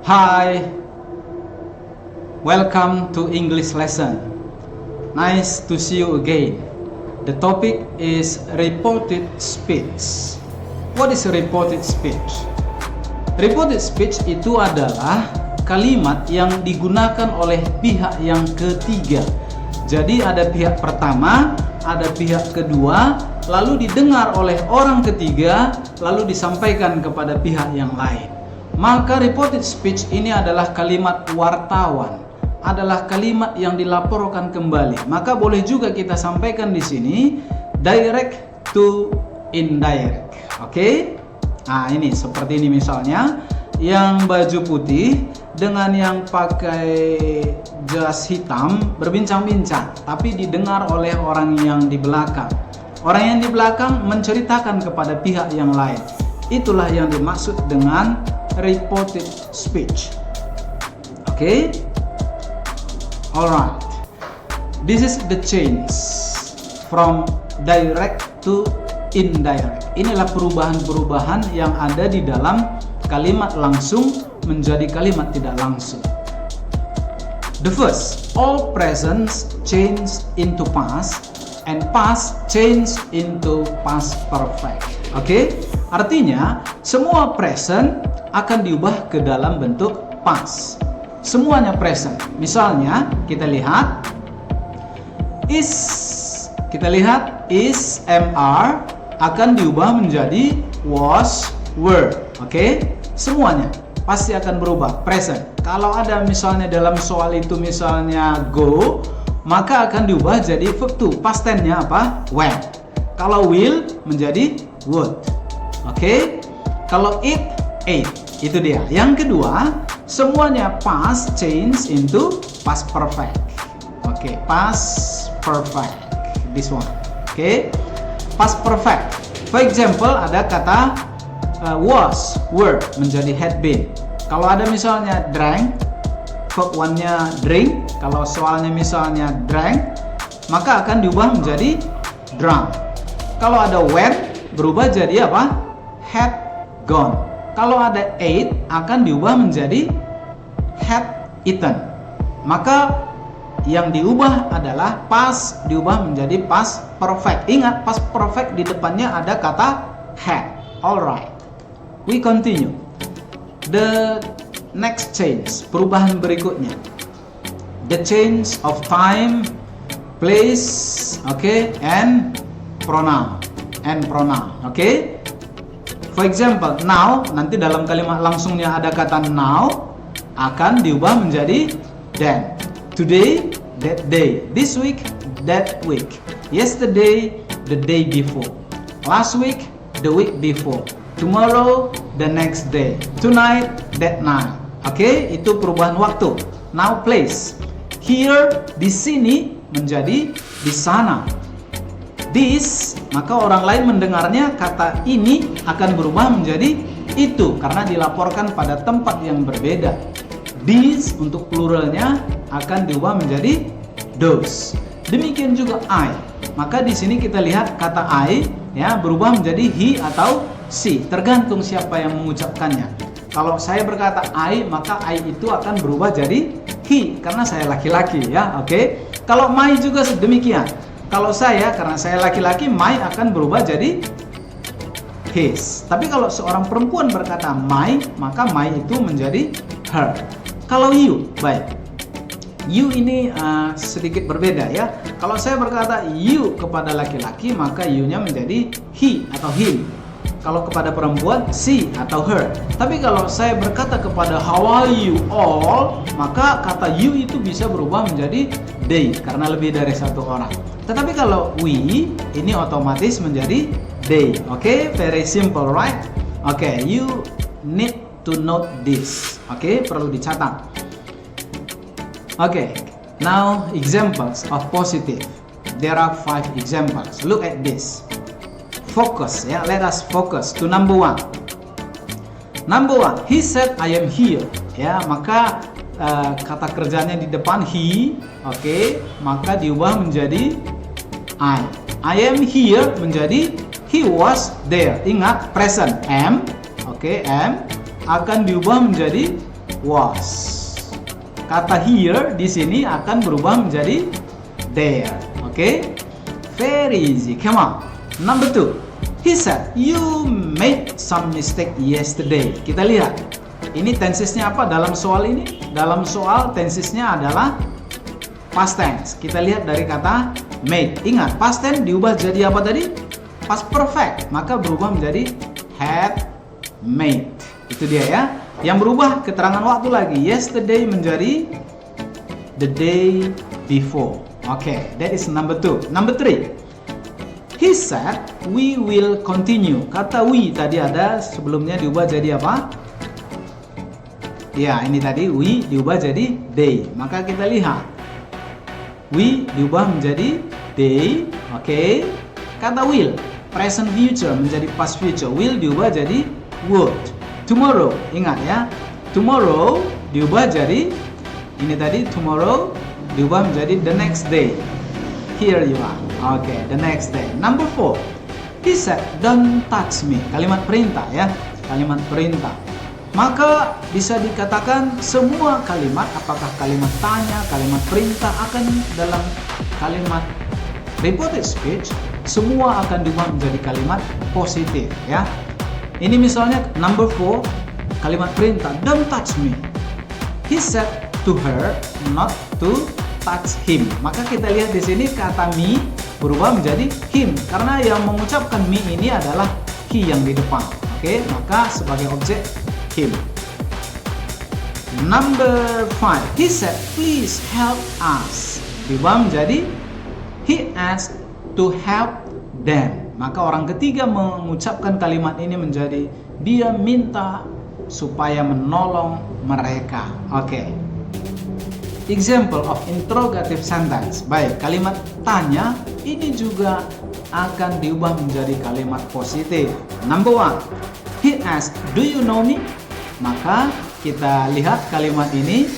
Hi, welcome to English lesson. Nice to see you again. The topic is reported speech. What is reported speech? Reported speech itu adalah kalimat yang digunakan oleh pihak yang ketiga. Jadi ada pihak pertama, ada pihak kedua, lalu didengar oleh orang ketiga, lalu disampaikan kepada pihak yang lain. Maka reported speech ini adalah kalimat wartawan, adalah kalimat yang dilaporkan kembali. Maka boleh juga kita sampaikan di sini direct to indirect. Oke? Nah, ini seperti ini misalnya, yang baju putih dengan yang pakai jas hitam berbincang-bincang, tapi didengar oleh orang yang di belakang. Orang yang di belakang menceritakan kepada pihak yang lain. Itulah yang dimaksud dengan reported speech. Oke? Alright. This is the change from direct to indirect. Inilah perubahan-perubahan yang ada di dalam kalimat langsung menjadi kalimat tidak langsung. The first, all presents change into past and past change into past perfect. Oke? Artinya semua present akan diubah ke dalam bentuk past. Semuanya present. Misalnya kita lihat is MR akan diubah menjadi was, were. Oke? Semuanya pasti akan berubah present. Kalau ada misalnya dalam soal itu misalnya go, maka akan diubah jadi verb to. Past tense-nya apa? When. Kalau will menjadi would. Oke? Kalau eat, ate. Itu dia. Yang kedua, semuanya past change into past perfect. Oke, past perfect. This one. Oke? Past perfect. For example, ada kata was, were menjadi had been. Kalau ada misalnya drank, verb one-nya drink. Kalau soalnya misalnya drank, maka akan diubah menjadi drunk. Kalau ada went, berubah jadi apa? Had gone. Kalau ada ate, akan diubah menjadi had eaten. Maka yang diubah adalah past diubah menjadi past perfect. Ingat, past perfect di depannya ada kata had. Alright, we continue. The next change, perubahan berikutnya. The change of time, place, okay, and pronoun. Okay. For example, now, nanti dalam kalimat langsungnya ada kata now, akan diubah menjadi then. Today, that day. This week, that week. Yesterday, the day before. Last week, the week before. Tomorrow, the next day. Tonight, that night. Oke, itu perubahan waktu. Now, place. Here, di sini menjadi di sana. This, maka orang lain mendengarnya kata ini akan berubah menjadi itu karena dilaporkan pada tempat yang berbeda. These untuk pluralnya akan diubah menjadi those. Demikian juga I. Maka di sini kita lihat kata I ya berubah menjadi he atau she, tergantung siapa yang mengucapkannya. Kalau saya berkata I, maka I itu akan berubah jadi he karena saya laki-laki ya. Oke. Kalau my juga demikian. Kalau saya karena saya laki-laki, my akan berubah jadi his. Tapi kalau seorang perempuan berkata my, maka my itu menjadi her. Kalau you, baik. You ini sedikit berbeda ya. Kalau saya berkata you kepada laki-laki, maka you-nya menjadi he atau him. Kalau kepada perempuan, she atau her. Tapi kalau saya berkata kepada how are you all, maka kata you itu bisa berubah menjadi they karena lebih dari satu orang. Tetapi kalau we, ini otomatis menjadi they. Oke, very simple, right? Oke, you need to note this. Oke, perlu dicatat. Oke, now examples of positive. There are 5 examples. Look at this. Focus, ya. Let us focus to number 1. Number 1, he said I am here. Ya, maka kata kerjanya di depan he, oke, maka diubah menjadi I. I am here menjadi he was there. Ingat present am, oke, am akan diubah menjadi was. Kata here di sini akan berubah menjadi there. Oke? Very easy. Come on. Number 2. He said, you made some mistake yesterday. Kita lihat. Ini tensesnya apa dalam soal ini? Dalam soal tensesnya adalah past tense. Kita lihat dari kata made. Ingat, past tense diubah jadi apa tadi? Past perfect. Maka berubah menjadi had made. Itu dia ya. Yang berubah keterangan waktu lagi. Yesterday menjadi the day before. Okay, that is number 2. Number 3. He said, we will continue. Kata we tadi ada sebelumnya diubah jadi apa? Ya, ini tadi we diubah jadi they. Maka kita lihat. We diubah menjadi they. Oke. Kata will, present future menjadi past future. Will diubah jadi would. Tomorrow, ingat ya. Tomorrow diubah jadi ini tadi tomorrow diubah menjadi the next day. Here you are. Okay, the next day. Number 4. He said, don't touch me. Kalimat perintah ya. Kalimat perintah. Maka bisa dikatakan semua kalimat, apakah kalimat tanya, kalimat perintah akan dalam kalimat reported speech, semua akan diubah menjadi kalimat positif ya. Ini misalnya number 4, kalimat perintah, don't touch me. He said to her not to touch him. Maka kita lihat di sini kata me berubah menjadi him karena yang mengucapkan me ini adalah he yang di depan. Oke, maka sebagai objek him. Number 5. He said, please help us. Diubah menjadi he asked to help them. Maka orang ketiga mengucapkan kalimat ini menjadi dia minta supaya menolong mereka. Oke. Example of interrogative sentence. Baik, kalimat tanya ini juga akan diubah menjadi kalimat positif. Number 1. He asked, do you know me? Maka kita lihat kalimat ini,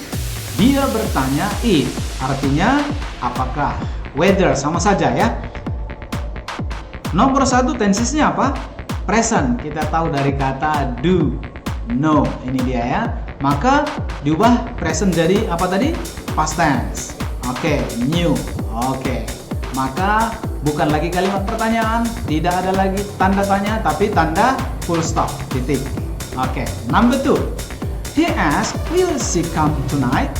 dia bertanya if, artinya apakah, whether, sama saja ya. Nomor 1 tensesnya apa? Present, kita tahu dari kata do, know, ini dia ya. Maka diubah present jadi apa tadi? Past tense. Oke, new. Oke. Maka bukan lagi kalimat pertanyaan, tidak ada lagi tanda tanya, tapi tanda full stop, titik. Oke, number 2. He asked, will she come tonight?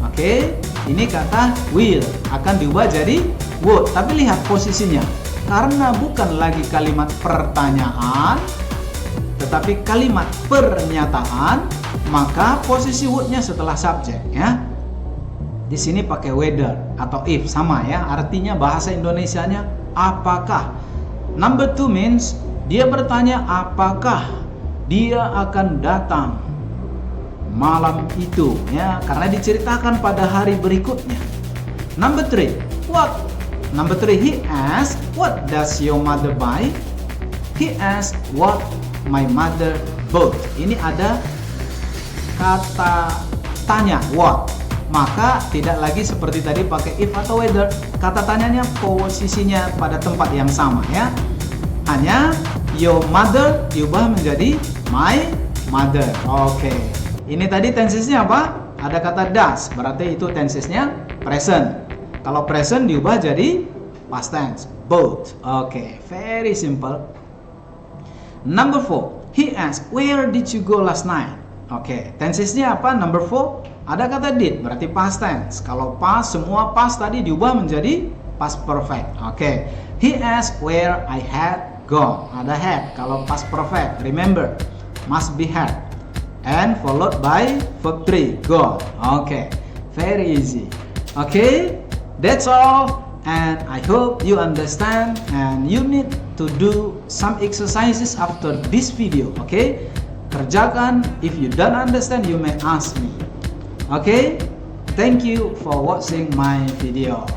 Oke, ini kata will akan diubah jadi would. Tapi lihat posisinya, karena bukan lagi kalimat pertanyaan, tetapi kalimat pernyataan, maka posisi would-nya setelah subjek ya. Di sini pakai whether atau if, sama ya. Artinya bahasa Indonesianya apakah. Number 2 means dia bertanya apakah dia akan datang malam itu ya, karena diceritakan pada hari berikutnya. Number 3, what? Number 3, he asked, what does your mother buy? He asked what my mother bought. Ini ada kata tanya what. Maka tidak lagi seperti tadi pakai if atau whether. Kata tanyanya posisinya pada tempat yang sama ya. Hanya your mother diubah menjadi my mother. Oke. Ini tadi tensesnya apa? Ada kata does, berarti itu tensesnya present. Kalau present diubah jadi past tense, both. Oke, very simple. Number 4, he asked, where did you go last night? Oke, tensesnya apa? Number 4, ada kata did, berarti past tense. Kalau past, semua past tadi diubah menjadi past perfect. Oke, he asked where I had gone. Ada had, kalau past perfect, remember, must be had. And followed by verb 3, gone. Oke, very easy. Oke, that's all. And I hope you understand, and you need to do some exercises after this video. Okay, kerjakan. If you don't understand, you may ask me. Okay, thank you for watching my video.